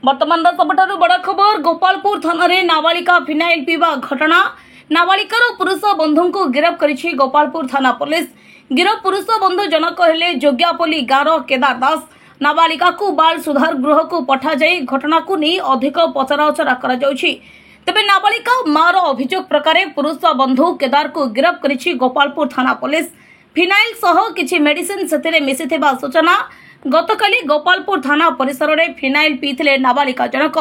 वर्तमान सबुठारु बड़ खबर गोपालपुर थाना रे नाबालिका फिनाइल पीवा घटना। नाबालिकार पुरुष बंधु को गिरफ्त करिछि गोपालपुर थाना पुलिस। गिरफ्त पुरुष बंधु जनक हेले जोग्यापल्ली गाँव केदार दास। नाबालिका को बाल सुधार गृह को पठा जाई घटना को नहीं अधिक पचराउचरा करा जाउछि। तेबे नाबालिका मार अभियोग प्रकार पुरुष बंधु केदार को गिरफ्त करिछि गोपालपुर थाना पुलिस। फिनाइल सह किछि मेडिसिन सेतिरे मिसिथिबा सूचना। गतकाली गोपालपुर थाना परिसर में फिनाइल पीथिले नाबालिका जनक।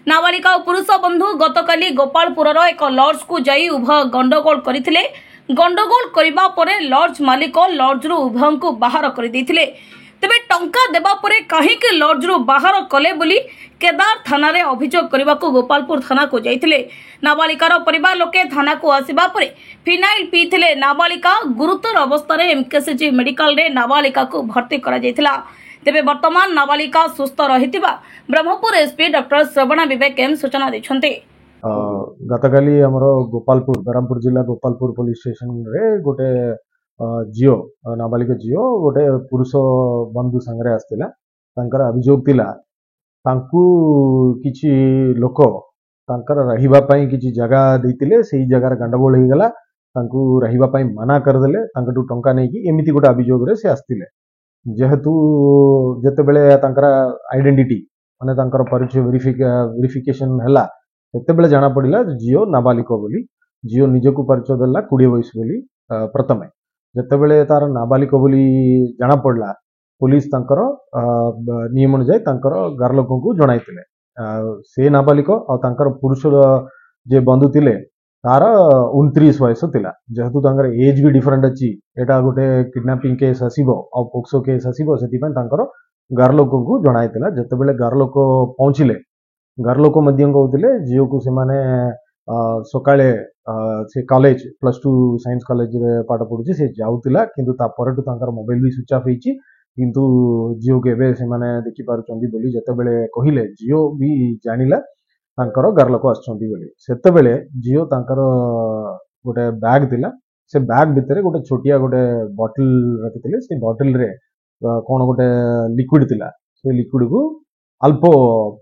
नाबालिका और पुरुष बंधु गतकाली गोपालपुर एक लॉज को जाई उभय गंडगोल करथिले। गंडगोल करिबा परे लॉज मालिक लॉज रु उभय को बाहर कर देथिले। तेबे टंका देबा परे काहेकि लॉज रु बाहर कले बोली केदार थाना रे अभियोग करबा को गोपालपुर थाना को जाइथिले। नाबालिकार परिवार लोके थाना को आसीबा परे फिनाइल पीथिले नाबालिका गुरुतर अवस्था रे एमकेसीजी मेडिकल रे नाबालिका को भर्ती करा जाइथिला। तेबे वर्तमान नाबालिका सुस्थ रहितिबा ब्रह्मपुर एसपी डॉक्टर श्रवणा विवेक एम सूचना दैछन्ते। गतकाली हमरो गोपालपुर बरहमपुर जिला गोपालपुर पुलिस स्टेशन रे गोटे जियो नाबालिका जियो गोटे पुरुष बंधु संगे आसतिला। तांकर अभियोग तिला तांकु किछि लोक तांकर रहिबा पई किछि जगह दैतिले। सेही जगह गंडगोल हो गला। तांकु रहिबा पई मना कर देले। तांकटू टंका नै कि एमिति गोटे अभियोग रे से आसतिले। जेहेतु जेतेबेले तांकर आइडेंटिटी माने तांकर परिचय वेरिफिकेशन हला सेतेबेले जाना पड़िला जियो नाबालिक बोली। जियो निजको परिचय देला 20 वर्ष बोली। प्रथमे जेतेबेले तार नाबालिक बोली जाना पड़ला पुलिस तांकर नियम अनुसार तांकर घर लोक को जणाइतिले। से नाबालिक और तांकर पुरुष जे बंधु थिले तार 29 वर्ष थिला। जेहेतु तांकर एज भी डिफरेंट अछि एटा गोटे किडनैपिंग केस आसीबो और पोक्सो केस आसीबो सेति पय तांकर घर लोक को जणाइतिला। जेतेबेले घर लोक पहुंचिले घर लोक मध्यम कहउतिले जियो को से माने सकाळे से कॉलेज +2 साइंस कॉलेज रे पाठ पढुछि से जाउतिला। किंतु ता परटु तांकर मोबाइल भी स्विच ऑफ होईछि। किंतु जियो के बे से माने देखि पारुचंदी बोली जेतेबेले कहिले जियो भी जानिला तांकर घर लोक आछंती बोली। सेतेबेले जियो तांकर गोटे बैग थिला। से बैग भितरे गोटे छोटिया गोटे बॉटल रखिथिले। से बॉटल रे कोन गोटे लिक्विड थिला। से लिक्विड को अल्प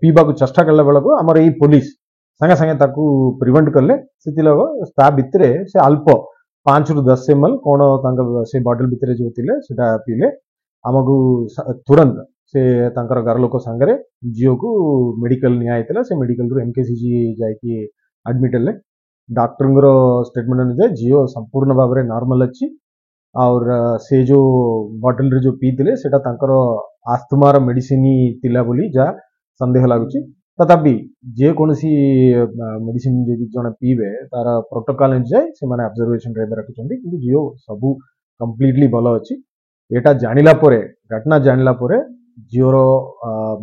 पीबा को चेष्टा करला बेला को हमर ई पुलिस संगे संगे ताकू प्रिवेंट करले। सेति लग ता भितरे से अल्प 5 रु 10 ml कोन तांक से बॉटल भितरे जो थिले सेटा पीले। हमकु तुरंत से तांकर घर लोक संगे जियो को मेडिकल निया आइतला। से मेडिकल रु एमकेसीजी जाय कि एडमिट ले डॉक्टर रो स्टेटमेंट अनुसार जियो संपूर्ण भाव रे नॉर्मल अछि। और से जो बॉटल रे जो पीतिले सेटा तांकर आस्थमार मेडिसिन तिला बोली जा संदेह लागुची। तथापि जे कोनसी मेडिसिन जे जण पीबे तार प्रोटोकॉल अनुसार से माने ऑब्जर्वेशन रे रखुचंदी। कि जियो सबु कंप्लीटली भलो अछि। एटा जानिला परे घटना जानिला परे जियो रो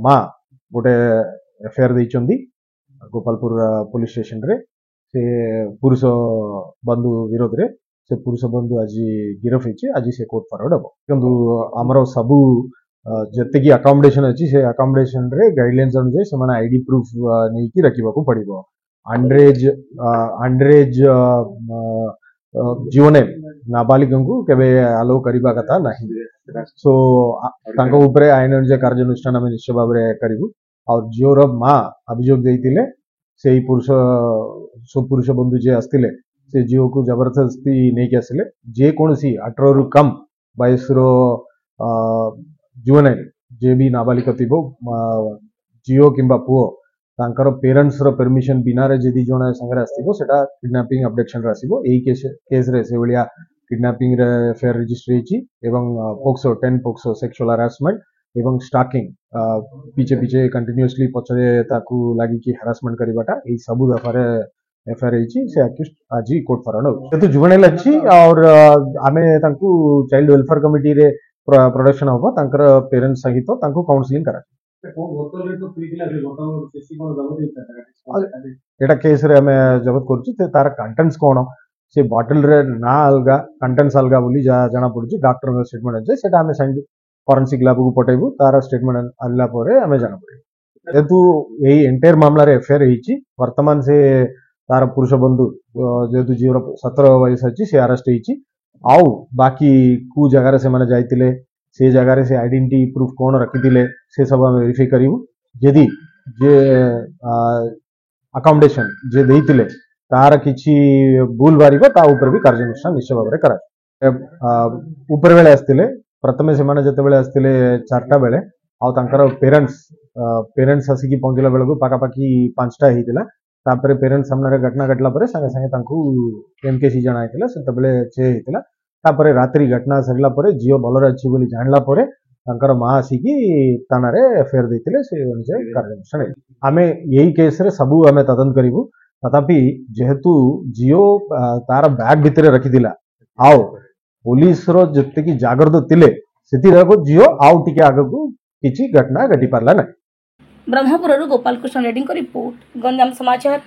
मां गोटे एफआईआर दैचंदी गोपालपुर पुलिस स्टेशन रे। से पुरुष बंधु विरोध रे से पुरुष बंधु आज गिरफ होइछि। आज से कोर्ट फॉरवर्ड हबो। किंतु हमरो सबु जते की अकोमोडेशन अछि से अकोमोडेशन रे गाइडलाइंस अनुसार से माने आईडी प्रूफ नै कि रखिबा को पड़िबो। अंडरेज जुवेनाइल नाबालिक को केबे अलो करिबा कथा नाही। सो तांको ऊपर आईन अनुसार कार्यानुष्ठान हम निश्चय भाव रे करिबु। और जियो रो मां अभियोग दैतिले सेही पुरुष बंधु जे आस्तिले से जियो को जबरदस्ती नहीं के आसिले। जे कोनसी 18 रु कम 22 रो जुवेनाइल जे भी नाबालिक थिबो जियो किंबा पुओ तांकर पेरेंट्स रो परमिशन बिना रे जदी जण संगे आस्तिबो सेटा किडनैपिंग अपडेशन रे आसीबो। एही केस रे से बलिया किडनैपिंग रे एफआईआर रजिस्टर होइछि एवं पोक्सो 10 पोक्सो सेक्सुअल हरासमेंट एवं स्टॉकिंग पीछे पीछे कंटिन्यूअसली पछरे ताकू लागि कि हरासमेंट करिबाटा एही सबु दफारे एफआईआर होइछि। से अक्यूज्ड आज कोर्ट फॉरवर्ड तो जुवेनाइल अछि। और आमे तांकू चाइल्ड वेलफेयर कमिटी रे प्रोडक्शन होबो। तांकर पेरेंट्स सहित तांको काउंसलिंग करा एटा केस रे हमें जबत करछु। ते तार कंटेंट्स कोन से बॉटल रे ना अलगा कंटेंट्स अलगा बोली जाना पड़ुछि। डॉक्टर रो स्टेटमेंट अछि सेटा हमें साइंस फॉरेंसिक लैब को पठेबु। तार स्टेटमेंट आला परे हमें जाना पड़े। जेतु एही एंटायर मामला रे एफआईआर होइछि। वर्तमान से तार पुरुष बंधु जेतु जियो 17 वर्ष अछि से अरेस्ट होइछि। आउ बाकी कु जगह से माने जाइतिले से जगह से आइडेंटिटी प्रूफ कोन रखितिले से सब हम वेरीफाई करिवु। यदि जे अकोमोडेशन जे देइतिले तार किछि भूल बारिबो ता ऊपर भी कार्यानुष्ठान निश्चय भाव करा ऊपर बेले आस्तिले प्रथमे से माने जते बेले आस्तिले 4टा बेले आ तांकर पेरेंट्स आसिकी पहुंचला बेलको पाखापाखि 5टा हेतिला तापरे पेरेंट्स सामने घटना घटला परे संगे संगे तांकू एमकेसी जणाइतिला सेतबेले चे हेतिला तापरे रात्रि घटना सरिला परे जियो भलरे अछि बोली जानला परे तांकर मां आसिकी थाना रे एफआईआर देतिले से अनुसार कार्यानुष्ठान आमे यही केस रे सबु आमे तदंत करिवु तथापि जेहेतु जियो तार बैग भितरे रखिदिला आओ पुलिस रो जते की जागृत तिले सेति रको जियो आउ टिके आगको किछि घटना घटी पारला ना। ब्रह्मपुरରୁ ଗୋପାଳ କୃଷ୍ଣ ରେଡ୍ଡୀଙ୍କ ରିପୋର୍ଟ ଗଞ୍ଜାମ ସମାଚାର।